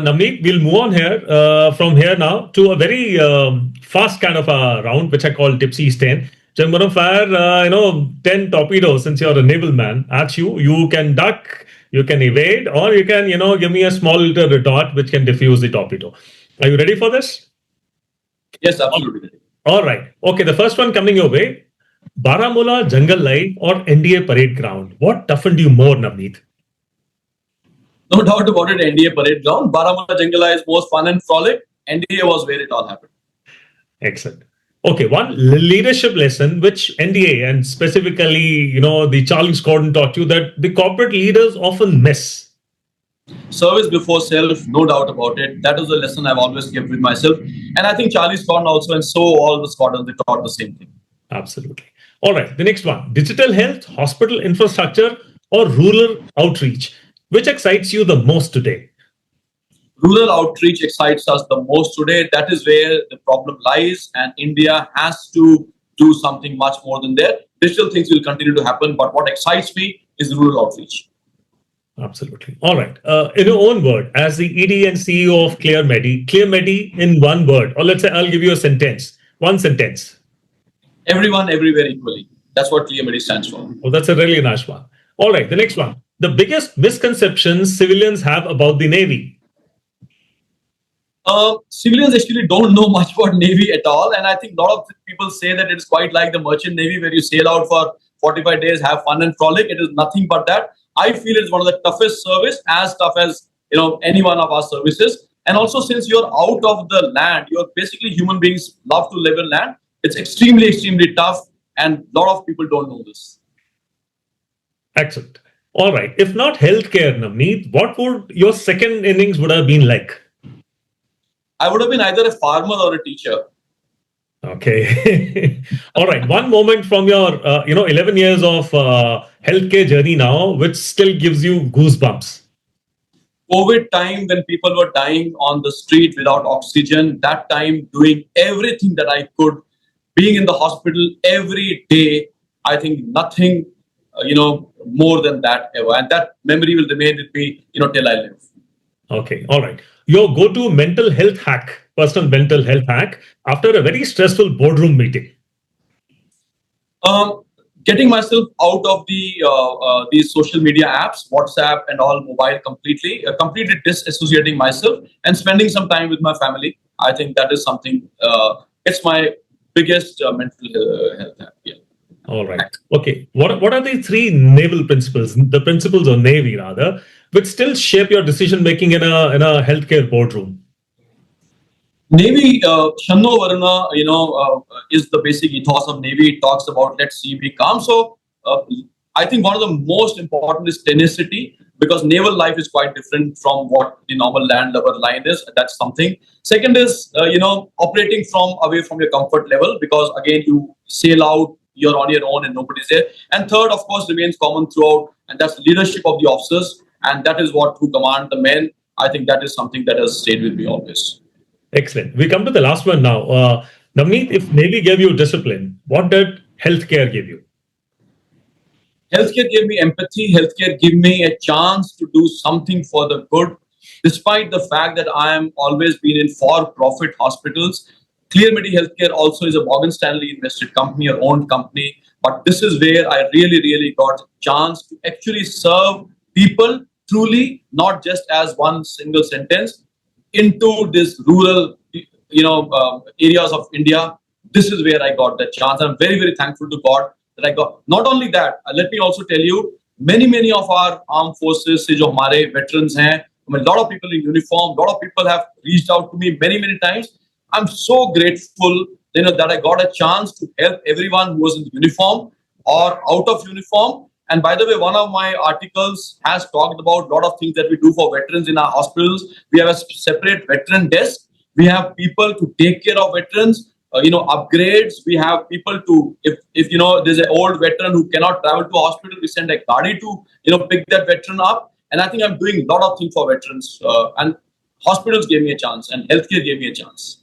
Navneet, we'll move on here from here now to a very fast kind of a round, which I call Tipsy's 10. So I'm going to fire, 10 torpedoes since you're a naval man at you. You can duck, you can evade, or you can, give me a small little retort which can diffuse the torpedo. Are you ready for this? Yes, absolutely. All right. Okay, the first one coming your way. Baramulla Jungle Line or NDA Parade Ground? What toughened you more, Navneet? No doubt about it, NDA Parade Ground. Baramulla Jangala is most fun and frolic. NDA was where it all happened. Excellent. Okay, one leadership lesson which NDA and specifically, the Charlie Squadron taught you that the corporate leaders often miss. Service before self, no doubt about it. That is a lesson I've always kept with myself. And I think Charlie Squadron also, and so all the squadrons, they taught the same thing. Absolutely. All right, the next one. Digital health, hospital infrastructure, or rural outreach? Which excites you the most today? Rural outreach excites us the most today. That is where the problem lies, and India has to do something much more than that. Digital things will continue to happen, but what excites me is rural outreach. Absolutely. All right. In your own word, as the ED and CEO of Clear Medi in one word, or let's say I'll give you a sentence, one sentence. Everyone, everywhere equally. That's what Clear Medi stands for. Oh, that's a really nice one. All right, the next one. The biggest misconceptions civilians have about the Navy. Civilians actually don't know much about Navy at all. And I think a lot of people say that it's quite like the merchant Navy where you sail out for 45 days, have fun and frolic. It is nothing but that. I feel it's one of the toughest service, as tough as any one of our services. And also, since you're out of the land, you're basically human beings love to live in land. It's extremely, extremely tough. And a lot of people don't know this. Excellent. All right. If not healthcare, Navneet, what would your second innings would have been like? I would have been either a farmer or a teacher. Okay. All right. One moment from your, 11 years of healthcare journey now, which still gives you goosebumps. COVID time, when people were dying on the street without oxygen, that time doing everything that I could, being in the hospital every day, I think nothing, more than that ever. And that memory will remain with me, till I live. Okay. All right. Your go-to personal mental health hack after a very stressful boardroom meeting. Getting myself out of these social media apps, WhatsApp and all mobile completely disassociating myself and spending some time with my family. I think that is something, it's my biggest mental health hack. Yeah. All right. Okay. What are the three naval principles, the principles of Navy rather, which still shape your decision making in a healthcare boardroom? Navy, Shanno Varuna, is the basic ethos of Navy. It talks about let's see, be calm. So I think one of the most important is tenacity, because naval life is quite different from what the normal land lover line is. That's something. Second is, operating from away from your comfort level, because again, you sail out, you're on your own and nobody's there. And third, of course, remains common throughout, and that's leadership of the officers. And that is what to command the men. I think that is something that has stayed with me always. Excellent. We come to the last one now. Navneet, if Navy gave you discipline, what did healthcare give you? Healthcare gave me empathy. Healthcare gave me a chance to do something for the good, despite the fact that I am always been in for-profit hospitals. Clear Medi Healthcare also is a Morgan Stanley invested company or owned company. But this is where I really, really got a chance to actually serve people truly, not just as one single sentence, into this rural, areas of India. This is where I got that chance. I'm very, very thankful to God that I got. Not only that, let me also tell you, many of our armed forces, se jo hamare veterans hain, a lot of people in uniform, a lot of people have reached out to me many times. I'm so grateful, that I got a chance to help everyone who was in uniform or out of uniform. And by the way, one of my articles has talked about a lot of things that we do for veterans in our hospitals. We have a separate veteran desk. We have people to take care of veterans, upgrades. We have people to, if there's an old veteran who cannot travel to hospital, we send a gadi to, pick that veteran up. And I think I'm doing a lot of things for veterans. And hospitals gave me a chance and healthcare gave me a chance.